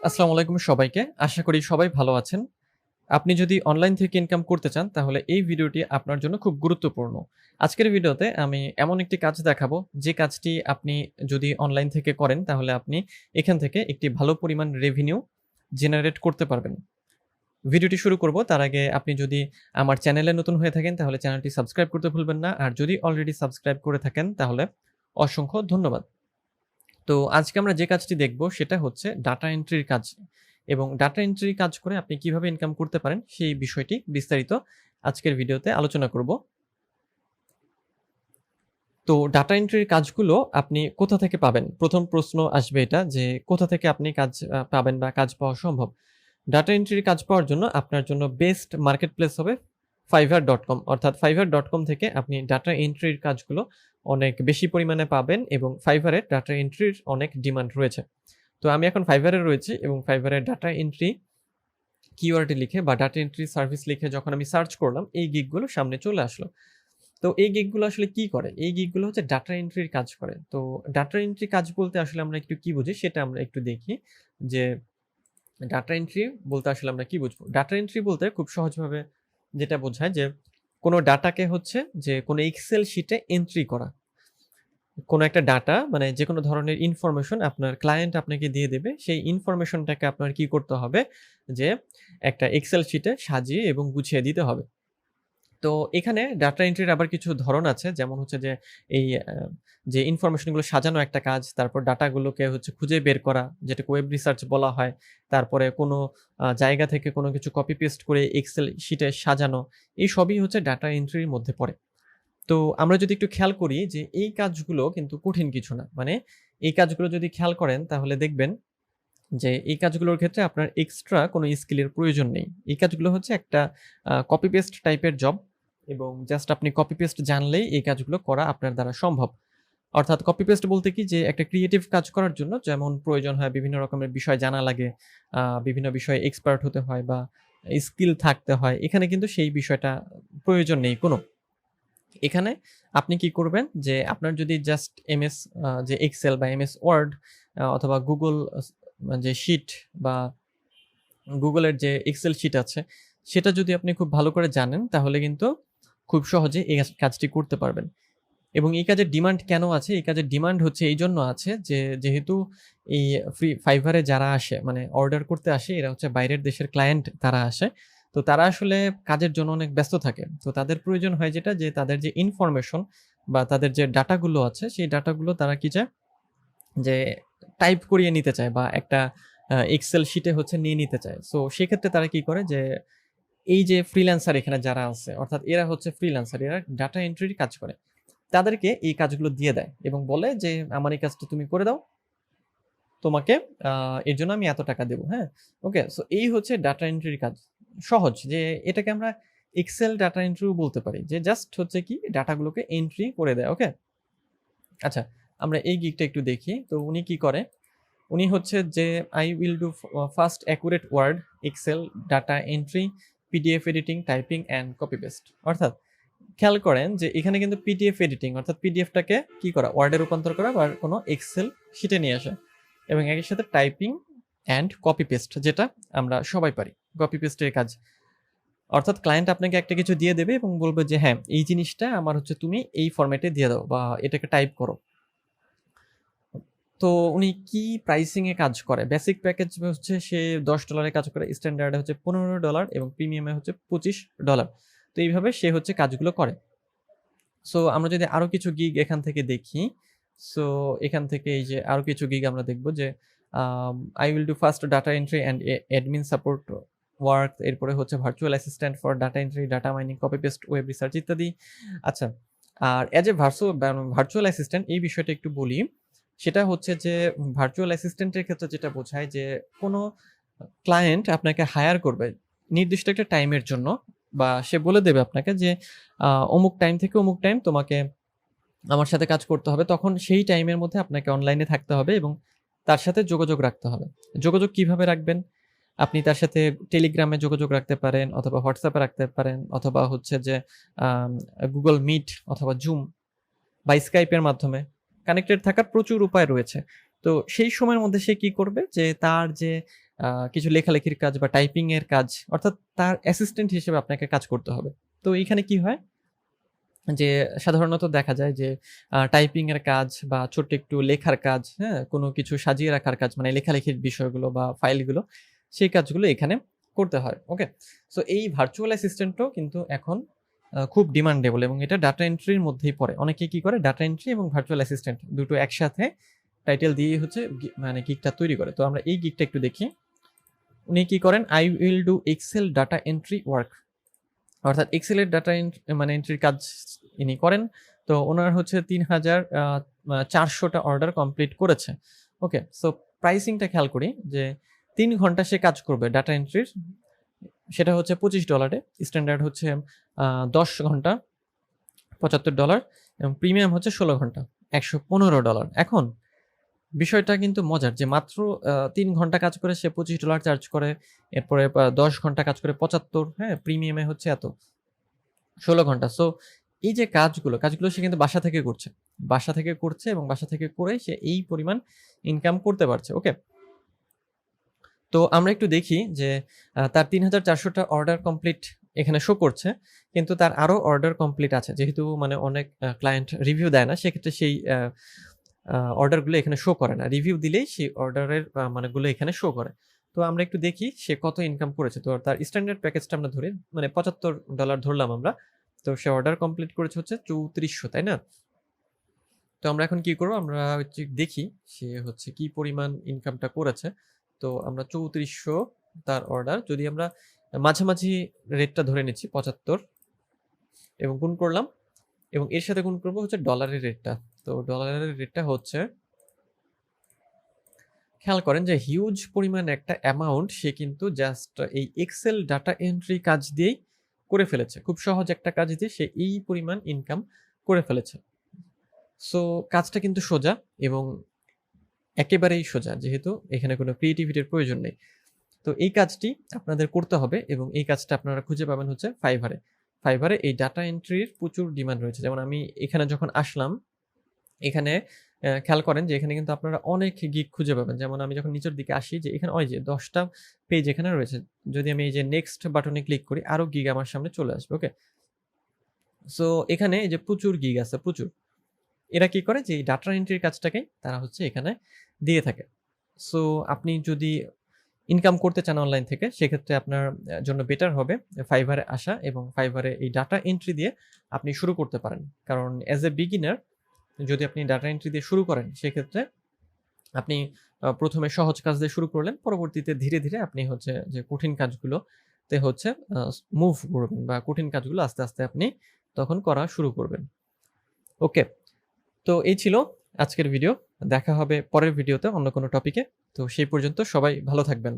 আসসালামু আলাইকুম সবাইকে। আশা করি সবাই ভালো আছেন। আপনি যদি অনলাইন থেকে ইনকাম করতে চান তাহলে এই ভিডিওটি আপনার জন্য খুব গুরুত্বপূর্ণ। আজকের ভিডিওতে আমি এমন একটি কাজ দেখাবো যে কাজটি আপনি যদি অনলাইন থেকে করেন তাহলে আপনি এখান থেকে একটি ভালো পরিমাণ রেভিনিউ জেনারেট করতে পারবেন। ভিডিওটি শুরু করব তার আগে আপনি যদি আমার চ্যানেলে নতুন হয়ে থাকেন তাহলে চ্যানেলটি সাবস্ক্রাইব করতে ভুলবেন না। আর যদি অলরেডি সাবস্ক্রাইব করে থাকেন তাহলে অসংখ্য ধন্যবাদ। তো আজকে আমরা যে কাজটি দেখব সেটা হচ্ছে ডাটা এন্ট্রির কাজ এবং ডাটা এন্ট্রির কাজ করে আপনি কিভাবে ইনকাম করতে পারেন সেই বিষয়টি বিস্তারিত আজকের ভিডিওতে আলোচনা করব। তো ডাটা এন্ট্রির কাজগুলো আপনি কোথা থেকে পাবেন? প্রথম প্রশ্ন আসবে এটা যে কোথা থেকে আপনি কাজ পাবেন বা কাজ পাওয়া সম্ভব? ডাটা এন্ট্রির কাজ পাওয়ার জন্য আপনার জন্য বেস্ট মার্কেট প্লেস হবে fiverr.com অর্থাৎ fiverr.com থেকে আপনি ডাটা এন্ট্রির কাজগুলো অনেক বেশি পরিমাণে পাবেন এবং Fiverr এ ডাটা এন্ট্রির অনেক ডিমান্ড রয়েছে। তো আমি এখন Fiverr এ রয়েছি এবং Fiverr এর ডাটা এন্ট্রি কিওয়ার্ডে লিখে বা ডাটা এন্ট্রি সার্ভিস লিখে যখন আমি সার্চ করলাম এই গিগগুলো সামনে চলে আসলো। তো এই গিগগুলো আসলে কি করে? এই গিগগুলো হচ্ছে ডাটা এন্ট্রির কাজ করে। তো ডাটা এন্ট্রি কাজ বলতে আসলে আমরা একটু কি বুঝি সেটা আমরা একটু দেখি যে ডাটা এন্ট্রি বলতে আসলে আমরা কি বুঝবো? ডাটা এন্ট্রি বলতে খুব সহজভাবে যেটা বোঝায় যে কোনো ডাটাকে হচ্ছে যে কোনো এক্সেল শিটে এন্ট্রি করা। কোনো একটা ডাটা মানে যেকোনো ধরনের ইনফরমেশন আপনার ক্লায়েন্ট আপনাকে দিয়ে দেবে। সেই ইনফরমেশনটাকে আপনার কি করতে হবে? যে একটা এক্সেল শিটে সাজিয়ে এবং গুছিয়ে দিতে হবে। তো এখানে ডাটা এন্ট্রির আবার কিছু ধরন আছে। যেমন হচ্ছে যে এই যে ইনফরমেশনগুলো সাজানো একটা কাজ, তারপর ডাটাগুলোকে হচ্ছে খুঁজে বের করা, যেটাকে ওয়েব রিসার্চ বলা হয়। তারপরে কোনো জায়গা থেকে কোনো কিছু কপি পেস্ট করে এক্সেল শিটে সাজানো। এই সবই হচ্ছে ডাটা এন্ট্রির মধ্যে পড়ে। তো আমরা যদি একটু খেয়াল করি যে এই কাজগুলো কিন্তু কঠিন কিছু না। মানে এই কাজগুলো যদি খেয়াল করেন তাহলে দেখবেন যে এই কাজগুলোর ক্ষেত্রে আপনার এক্সট্রা কোনো স্কিলের প্রয়োজন নেই। এই কাজগুলো হচ্ছে একটা কপি পেস্ট টাইপের জব এবং জাস্ট আপনি কপি পেস্ট জানলেই এই কাজগুলো করা আপনার দ্বারা সম্ভব। অর্থাৎ কপি পেস্ট বলতে কি যে একটা ক্রিয়েটিভ কাজ করার জন্য যেমন প্রয়োজন হয় বিভিন্ন রকমের বিষয় জানা লাগে, বিভিন্ন বিষয়ে এক্সপার্ট হতে হয় বা স্কিল থাকতে হয়। এখানে কিন্তু সেই বিষয়টা প্রয়োজন নেই কোনো। এখানে আপনি কি করবেন যে আপনার যদি জাস্ট এমএস যে এক্সেল বা এমএস ওয়ার্ড অথবা গুগল যে শিট বা গুগলের যে এক্সেল শিট আছে সেটা যদি আপনি খুব ভালো করে জানেন তাহলে কিন্তু খুব সহজে এই কাজটি করতে পারবেন। এবং এই কাজের ডিমান্ড কেন আছে? এই কাজের ডিমান্ড হচ্ছে এইজন্য আছে যে যেহেতু এই Fiverr এ যারা আসে মানে অর্ডার করতে আসে এরা হচ্ছে বাইরের দেশের ক্লায়েন্ট তারা আসে। তো তারা আসলে কাজের জন্য অনেক ব্যস্ত থাকে। তো তাদের প্রয়োজন হয় যেটা যে তাদের যে ইনফরমেশন বা তাদের যে ডাটাগুলো আছে সেই ডাটাগুলো তারা কি চায়? যে টাইপ করিয়ে নিতে চায় বা একটা এক্সেল শিটে হচ্ছে নিয়ে নিতে চায়। সো সেক্ষেত্রে তারা কি করে যে এই যে ফ্রিল্যান্সার এখানে যারা আছে অর্থাৎ এরা হচ্ছে ফ্রিল্যান্সার, এরা ডাটা এন্ট্রির কাজ করে। তাদেরকে এই কাজগুলো দিয়ে দেয় এবং বলে যে, "আমার এই কাজটা তুমি করে দাও। তোমাকে এর জন্য আমি এত টাকা দেব।" হ্যাঁ? ওকে? সো এই হচ্ছে ডাটা এন্ট্রির কাজ। সহজ যে এটাকে আমরা এক্সেল ডাটা এন্ট্রিও বলতে পারি। যে জাস্ট হচ্ছে কি ডাটাগুলোকে এন্ট্রি করে দেয়। ওকে? আচ্ছা, আমরা এই গিগটা একটু দেখি। তো উনি কি করে? উনি হচ্ছে যে I will do fast accurate word, Excel, data entry, PDF editing, typing and copy paste অর্থাৎ খেয়াল করেন যে এখানে কিন্তু পিডিএফ এডিটিং অর্থাৎ পিডিএফটাকে কি করা ওয়ার্ডে রূপান্তর করা বা কোনো এক্সেল শিটে নিয়ে আসা এবং একই সাথে টাইপিং অ্যান্ড কপি পেস্ট যেটা আমরা সবাই পারি কপি পেস্টের কাজ। অর্থাৎ ক্লায়েন্ট আপনাকে একটা কিছু দিয়ে দেবে এবং বলবে যে হ্যাঁ এই জিনিসটা আমার হচ্ছে তুমি এই ফরম্যাটে দিয়ে দাও বা এটাকে টাইপ করো। তো উনি কি প্রাইসিং এ কাজ করে? বেসিক প্যাকেজ হচ্ছে সে $10 কাজ করে, স্ট্যান্ডার্ডে হচ্ছে $15 এবং প্রিমিয়ামে হচ্ছে $25। তো এইভাবে সে হচ্ছে কাজগুলো করে। সো আমরা যদি আরো কিছু গিগ এখান থেকে দেখি, সো এখান থেকে এই যে আরো কিছু গিগ আমরা দেখব যে I will do fast data entry and admin support work, এরপরে হচ্ছে virtual assistant for data entry, data mining, copy paste, web research ইত্যাদি। আচ্ছা, আর এজ এ ভার্চুয়াল অ্যাসিস্ট্যান্ট এই বিষয়টা একটু বলি। সেটা হচ্ছে যে ভার্চুয়াল অ্যাসিস্ট্যান্টের ক্ষেত্রে যেটা বোঝায় যে কোনো ক্লায়েন্ট আপনাকে হায়ার করবে নির্দিষ্ট একটা টাইমের জন্য বা সে বলে দেবে আপনাকে যে অমুক টাইম থেকে অমুক টাইম তোমাকে আমার সাথে কাজ করতে হবে। তখন সেই টাইমের মধ্যে আপনাকে অনলাইনে থাকতে হবে এবং তার সাথে যোগাযোগ রাখতে হবে। যোগাযোগ কিভাবে রাখবেন? আপনি তার সাথে টেলিগ্রামে যোগাযোগ রাখতে পারেন অথবা হোয়াটসঅ্যাপে রাখতে পারেন অথবা হচ্ছে যে গুগল মিট অথবা জুম বা স্কাইপের মাধ্যমে কানেক্টেড থাকার প্রচুর উপায় রয়েছে। তো সেই সময়ের মধ্যে সে কি করবে যে তার যে কিছু লেখালেখির কাজ বা টাইপিং এর কাজ, অর্থাৎ তার অ্যাসিস্ট্যান্ট হিসেবে আপনাকে কাজ করতে হবে। তো এইখানে কি হয় যে সাধারণত দেখা যায় যে টাইপিং এর কাজ বা ছোট্ট একটু লেখার কাজ, হ্যাঁ? কোনো কিছু সাজিয়ে রাখার কাজ মানে লেখালেখির বিষয়গুলো বা ফাইলগুলো, সেই কাজগুলো এখানে করতে হয়। ওকে? সো এই ভার্চুয়াল অ্যাসিস্ট্যান্টও কিন্তু এখন খুব ডিমান্ডেবল এবং এটা ডাটা এন্ট্রির মধ্যেই পড়ে। অনেকে কি করে ডাটা এন্ট্রি এবং ভার্চুয়াল অ্যাসিস্ট্যান্ট দুটো একসাথে টাইটেল দিয়েই হচ্ছে মানে গিগটা তৈরি করে। তো আমরা এই গিগটা একটু দেখি। উনি কি করেন? I will do Excel data entry work। অর্থাৎ এক্সেলের ডাটা মানে এন্ট্রির কাজ ইনি করেন। তো উনার হচ্ছে ৩,৪০০ টা অর্ডার কমপ্লিট করেছে। ওকে? সো প্রাইসিংটা খেয়াল করি যে ৩ ঘন্টা সে কাজ করবে ডাটা এন্ট্রির। সেটা হচ্ছে $25 স্ট্যান্ডার্ড হচ্ছে ১০ ঘন্টা $৭৫ এবং প্রিমিয়াম হচ্ছে ১৬ ঘন্টা $১১৫। এখন বিষয়টা কিন্তু মজার যে মাত্র ৩ ঘন্টা কাজ করে সে $25 চার্জ করে। এরপরে ১০ ঘন্টা কাজ করে ৭৫, হ্যাঁ? প্রিমিয়ামে হচ্ছে এত। ১৬ ঘন্টা। সো এই যে কাজগুলো সে কিন্তু বাসা থেকে করছে। বাসা থেকে করছে এবং বাসা থেকে করে সে এই পরিমাণ ইনকাম করতে পারছে। ওকে? তো আমরা একটু দেখি যে তার ৩,৪০০ টা অর্ডার কমপ্লিট এখানে শো করছে। কিন্তু তার আরো অর্ডার কমপ্লিট আছে। যেহেতু মানে অনেক ক্লায়েন্ট রিভিউ দেয় না, সেক্ষেত্রে সেই অর্ডারগুলো এখানে শো করে না। রিভিউ দিলেই সেই অর্ডারের মানেগুলো এখানে শো করে। তো আমরা একটু দেখি সে কত ইনকাম করেছে। তো তার স্ট্যান্ডার্ড প্যাকেজটা আমরা ধরি, মানে $৭৫ ধরলাম আমরা। তো সে অর্ডার কমপ্লিট করেছে হচ্ছে ৩৪০০, তাই না? তো আমরা এখন কি করব? আমরা হচ্ছে দেখি সে হচ্ছে কি পরিমাণ ইনকামটা করেছে। তো আমরা ৩৪০০ তার অর্ডার, যদি আমরা মাঝামাঝি রেটটা ধরে নিচ্ছি ৭৫ এবং গুণ করলাম এবং এর সাথে গুণ করব হচ্ছে ডলারের রেটটা। তো ডলারের রেটটা হচ্ছে, খেয়াল করেন যে হিউজ পরিমাণ একটা অ্যামাউন্ট সে কিন্তু জাস্ট এই এক্সেল ডাটা এন্ট্রি কাজ দিয়েই করে ফেলেছে। খুব সহজ একটা কাজ দিয়ে সে এই পরিমাণ ইনকাম করে ফেলেছে। সো কাজটা কিন্তু সোজা এবং একেবারেই সোজা, যেহেতু এখানে কোনো ক্রিয়েটিভিটির প্রয়োজন নেই। তো এই কাজটি আপনাদের করতে হবে এবং এই কাজটা আপনারা খুঁজে পাবেন হচ্ছে ফাইভারে। ফাইভারে এই ডাটা এন্ট্রির প্রচুর ডিমান্ড রয়েছে। যেমন আমি এখানে যখন আসলাম, এখানে খেয়াল করেন যে এখানে কিন্তু আপনারা অনেক গিগ খুঁজে পাবেন। যেমন আমি যখন নিচের দিকে আসি যে এখানে ওই যে ১০ টা পেজ এখানে রয়েছে। যদি আমি এই যে নেক্সট বাটনে ক্লিক করি, আরো গিগ আমার সামনে চলে আসবে। ওকে? সো এখানে এই যে প্রচুর গিগ আছে, প্রচুর। এরা কি করে যে এই ডাটা এন্ট্রির কাজটাকেই তারা হচ্ছে এখানে দিয়ে থাকে। সো আপনি যদি ইনকাম করতে চান অনলাইন থেকে, সেক্ষেত্রে আপনার জন্য বেটার হবে ফাইভারে আসা এবং ফাইভারে এই ডাটা এন্ট্রি দিয়ে আপনি শুরু করতে পারেন। কারণ অ্যাজ এ বিগিনার যদি আপনি ডাটা এন্ট্রি দিয়ে শুরু করেন, সেক্ষেত্রে আপনি ১ম এ সহজ কাজ দিয়ে শুরু করলেন। পরবর্তীতে ধীরে, ধীরে আপনি হচ্ছে যে কঠিন কাজগুলোতে হচ্ছে মুভ করবেন বা কঠিন কাজগুলো আস্তে, আস্তে আপনি তখন করা শুরু করবেন। ওকে? তো এই ছিল আজকের ভিডিও। দেখা হবে পরের ভিডিওতে অন্য কোনো টপিকে। তো সেই পর্যন্ত সবাই ভালো থাকবেন।